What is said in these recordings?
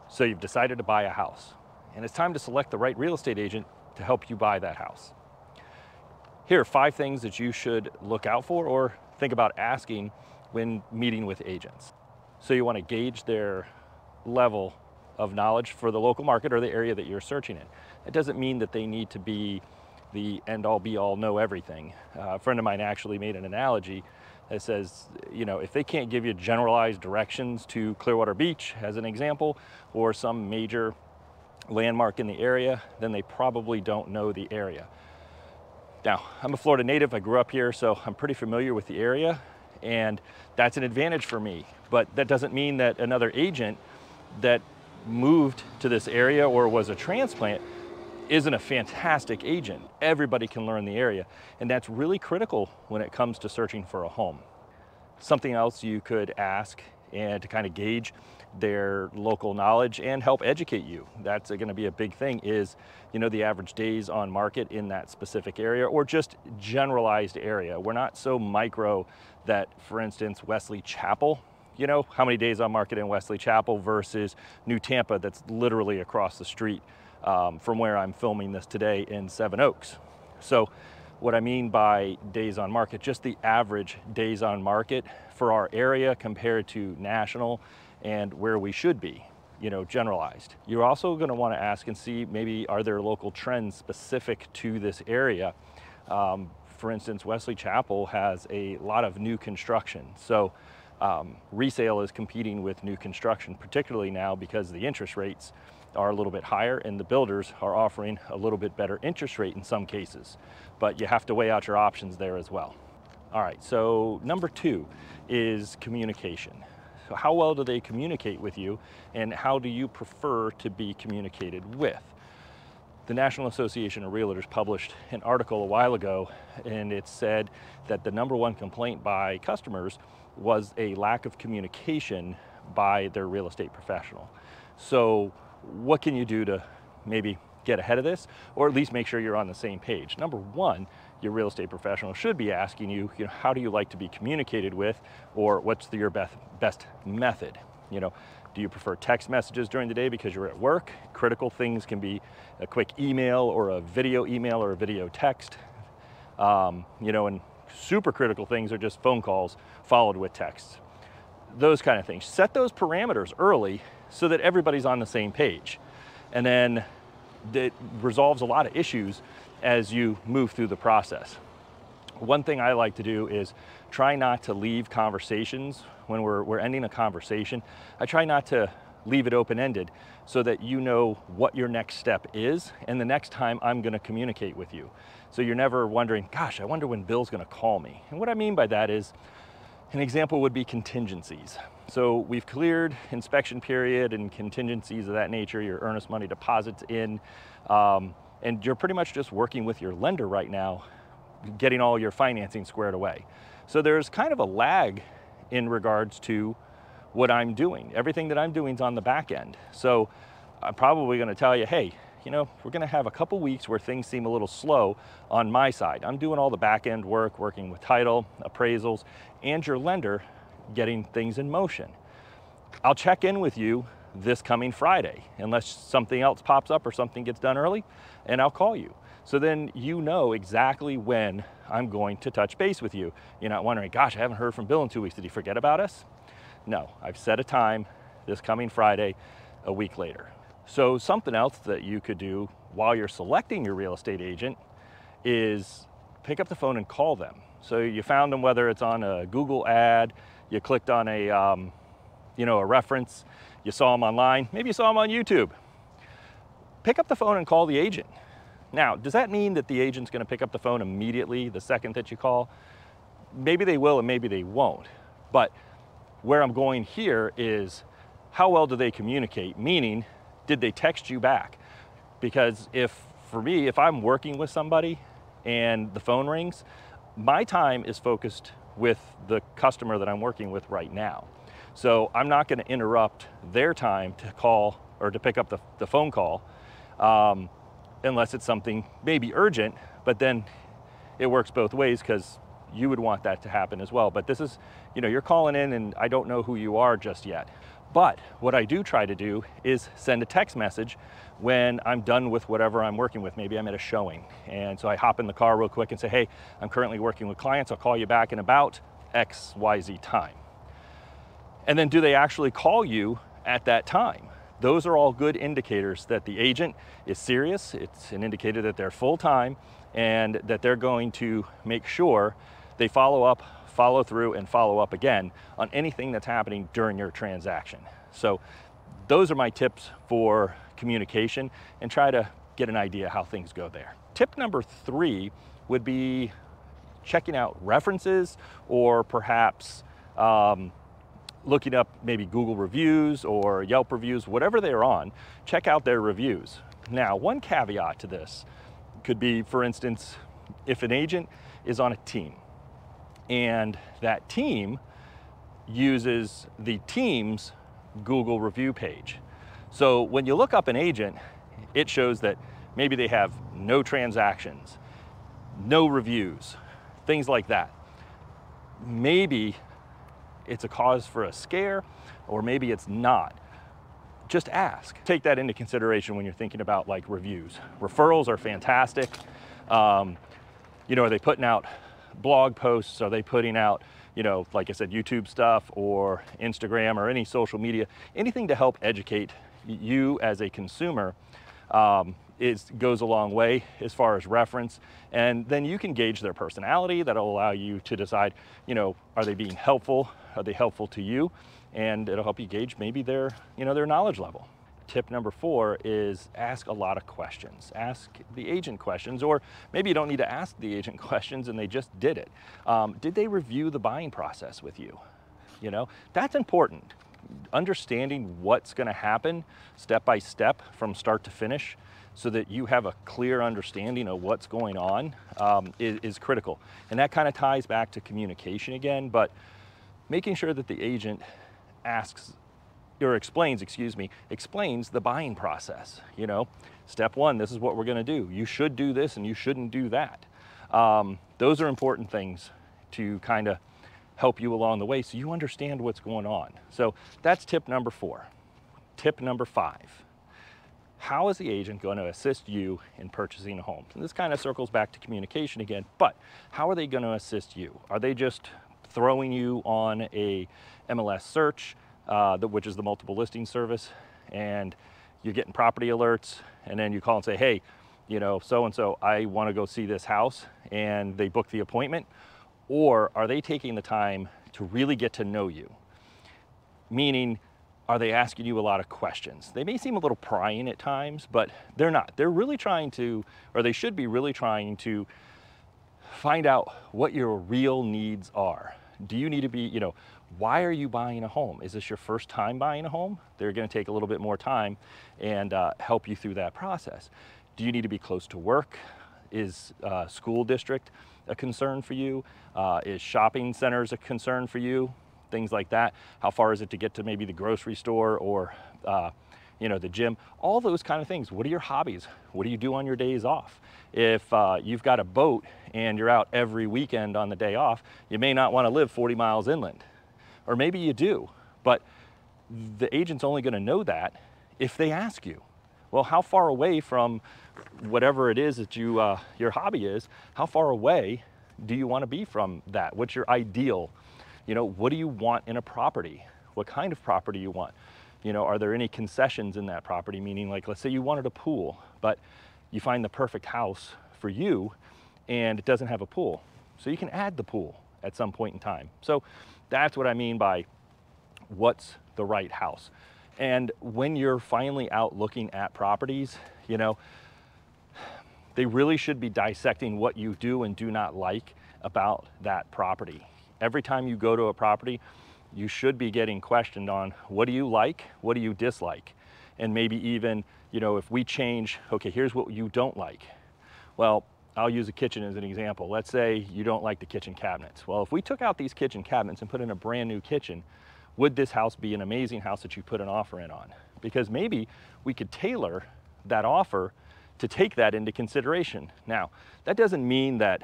So you've decided to buy a house, and it's time to select the right real estate agent to help you buy that house. Here are 5 things that you should look out for or think about asking when meeting with agents. So you want to gauge their level of knowledge for the local market or the area that you're searching in. It doesn't mean that they need to be the end-all be-all, know everything. A friend of mine actually made an analogy that says, if they can't give you generalized directions to Clearwater Beach, as an example, or some major landmark in the area, then they probably don't know the area. Now, I'm a Florida native, I grew up here, so I'm pretty familiar with the area, and that's an advantage for me. But that doesn't mean that another agent that moved to this area or was a transplant isn't a fantastic agent. Everybody can learn the area, and that's really critical when it comes to searching for a home. Something else you could ask and to kind of gauge their local knowledge and help educate you, that's going to be a big thing, is the average days on market in that specific area or just generalized area. We're not so micro that, for instance, Wesley Chapel, how many days on market in Wesley Chapel versus New Tampa that's literally across the street from where I'm filming this today in Seven Oaks. So what I mean by days on market, just the average days on market for our area compared to national and where we should be, generalized. You're also going to want to ask and see, maybe are there local trends specific to this area? For instance, Wesley Chapel has a lot of new construction. So resale is competing with new construction, particularly now because the interest rates are a little bit higher and the builders are offering a little bit better interest rate in some cases. But you have to weigh out your options there as well. All right, so number 2 is communication. So how well do they communicate with you, and how do you prefer to be communicated with? The National Association of Realtors published an article a while ago, and it said that the #1 complaint by customers was a lack of communication by their real estate professional. So what can you do to maybe get ahead of this, or at least make sure you're on the same page? Number 1, your real estate professional should be asking you, how do you like to be communicated with, or what's your best method? Do you prefer text messages during the day because you're at work? Critical things can be a quick email or a video text. And super critical things are just phone calls followed with texts. Those kind of things. Set those parameters early so that everybody's on the same page. And then it resolves a lot of issues as you move through the process. One thing I like to do is try not to leave conversations when we're ending a conversation. I try not to leave it open-ended so that you know what your next step is and the next time I'm going to communicate with you. So you're never wondering, gosh, I wonder when Bill's going to call me. And what I mean by that is, an example would be contingencies. So we've cleared inspection period and contingencies of that nature, your earnest money deposits in, and you're pretty much just working with your lender right now, getting all your financing squared away. So there's kind of a lag in regards to what I'm doing. Everything that I'm doing is on the back end. So I'm probably going to tell you, hey, we're going to have a couple weeks where things seem a little slow on my side. I'm doing all the back end work, working with title, appraisals, and your lender, getting things in motion. I'll check in with you this coming Friday, unless something else pops up or something gets done early, and I'll call you. So then you know exactly when I'm going to touch base with you. You're not wondering, gosh, I haven't heard from Bill in 2 weeks. Did he forget about us? No, I've set a time this coming Friday, a week later. So something else that you could do while you're selecting your real estate agent is pick up the phone and call them. So you found them, whether it's on a Google ad, you clicked on a reference, you saw them online, maybe you saw them on YouTube. Pick up the phone and call the agent. Now, does that mean that the agent's going to pick up the phone immediately the second that you call? Maybe they will and maybe they won't. But where I'm going here is, how well do they communicate? Meaning, did they text you back? Because for me, if I'm working with somebody and the phone rings, my time is focused with the customer that I'm working with right now. So I'm not going to interrupt their time to call or to pick up the phone call unless it's something maybe urgent, but then it works both ways because you would want that to happen as well. But this is, you're calling in and I don't know who you are just yet. But what I do try to do is send a text message when I'm done with whatever I'm working with. Maybe I'm at a showing, and so I hop in the car real quick and say, hey, I'm currently working with clients. I'll call you back in about XYZ time. And then do they actually call you at that time? Those are all good indicators that the agent is serious. It's an indicator that they're full-time and that they're going to make sure they follow up, follow through, and follow up again on anything that's happening during your transaction. So those are my tips for communication, and try to get an idea how things go there. Tip number 3 would be checking out references, or perhaps looking up maybe Google reviews or Yelp reviews, whatever they're on. Check out their reviews. Now, one caveat to this could be, for instance, if an agent is on a team and that team uses the team's Google review page. So when you look up an agent, it shows that maybe they have no transactions, no reviews, things like that. Maybe it's a cause for a scare, or maybe it's not. Just ask. Take that into consideration when you're thinking about like reviews. Referrals are fantastic. You know, are they putting out blog posts? Are they putting out, you know, like I said, YouTube stuff or Instagram or any social media? Anything to help educate you as a consumer goes a long way as far as reference. And then you can gauge their personality. That'll allow you to decide, you know, are they being helpful? Are they helpful to you? And it'll help you gauge maybe their, you know, their knowledge level. Tip number 4 is ask a lot of questions. Ask the agent questions, or maybe you don't need to ask the agent questions and they just did it. Did they review the buying process with you? You know, that's important. Understanding what's going to happen step by step from start to finish, so that you have a clear understanding of what's going on, is critical. And that kind of ties back to communication again, but making sure that the agent asks, or explains the buying process. You know, step 1, this is what we're going to do. You should do this and you shouldn't do that. Those are important things to kind of help you along the way so you understand what's going on. So that's tip number 4. Tip number 5. How is the agent going to assist you in purchasing a home? And this kind of circles back to communication again, but how are they going to assist you? Are they just throwing you on a MLS search, which is the multiple listing service, and you're getting property alerts, and then you call and say, hey, you know, so-and-so, I want to go see this house, and they book the appointment? Or are they taking the time to really get to know you? Meaning, are they asking you a lot of questions? They may seem a little prying at times, but they're not. They're really trying to, or they should be really trying to find out what your real needs are. Do you need to be, you know, why are you buying a home? Is this your first time buying a home? They're going to take a little bit more time and help you through that process. Do you need to be close to work? Is school district a concern for you? Is shopping centers a concern for you? Things like that. How far is it to get to maybe the grocery store or you know, the gym? All those kind of things. What are your hobbies? What do you do on your days off? If you've got a boat and you're out every weekend on the day off, you may not want to live 40 miles inland. Or maybe you do, but the agent's only going to know that if they ask you. Well, how far away from whatever it is that you your hobby is, how far away do you want to be from that? What's your ideal? You know, what do you want in a property? What kind of property you want? You know, are there any concessions in that property? Meaning, like, let's say you wanted a pool, but you find the perfect house for you and it doesn't have a pool. So you can add the pool at some point in time. So that's what I mean by what's the right house. And when you're finally out looking at properties, you know, they really should be dissecting what you do and do not like about that property. Every time you go to a property, you should be getting questioned on what do you like, what do you dislike? And maybe even, you know, if we change, okay, here's what you don't like. Well, I'll use a kitchen as an example. Let's say you don't like the kitchen cabinets. Well, if we took out these kitchen cabinets and put in a brand new kitchen, would this house be an amazing house that you put an offer in on? Because maybe we could tailor that offer to take that into consideration. Now, that doesn't mean that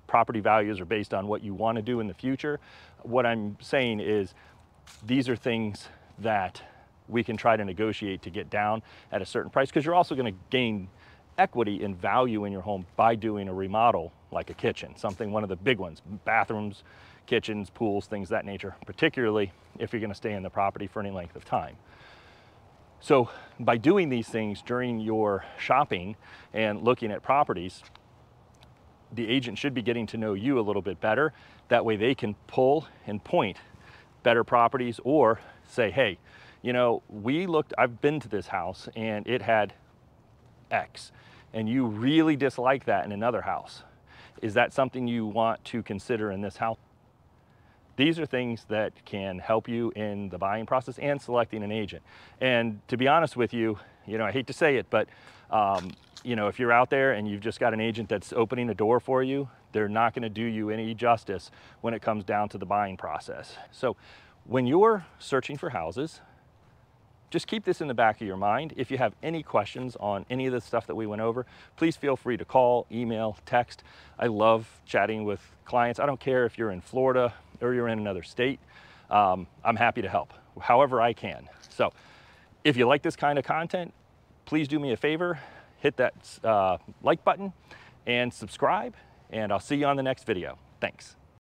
property values are based on what you want to do in the future. What I'm saying is these are things that we can try to negotiate to get down at a certain price, because you're also going to gain equity and value in your home by doing a remodel like a kitchen, one of the big ones, bathrooms, kitchens, pools, things of that nature, particularly if you're going to stay in the property for any length of time. So by doing these things during your shopping and looking at properties, the agent should be getting to know you a little bit better. That way they can pull and point better properties, or say, hey, you know, I've been to this house and it had X, and you really dislike that in another house. Is that something you want to consider in this house? These are things that can help you in the buying process and selecting an agent. And to be honest with you, I hate to say it, but if you're out there and you've just got an agent that's opening a door for you, they're not going to do you any justice when it comes down to the buying process. So when you're searching for houses, just keep this in the back of your mind. If you have any questions on any of the stuff that we went over, please feel free to call, email, text. I love chatting with clients. I don't care if you're in Florida or you're in another state. I'm happy to help however I can. So if you like this kind of content, please do me a favor, hit that like button and subscribe, and I'll see you on the next video. Thanks.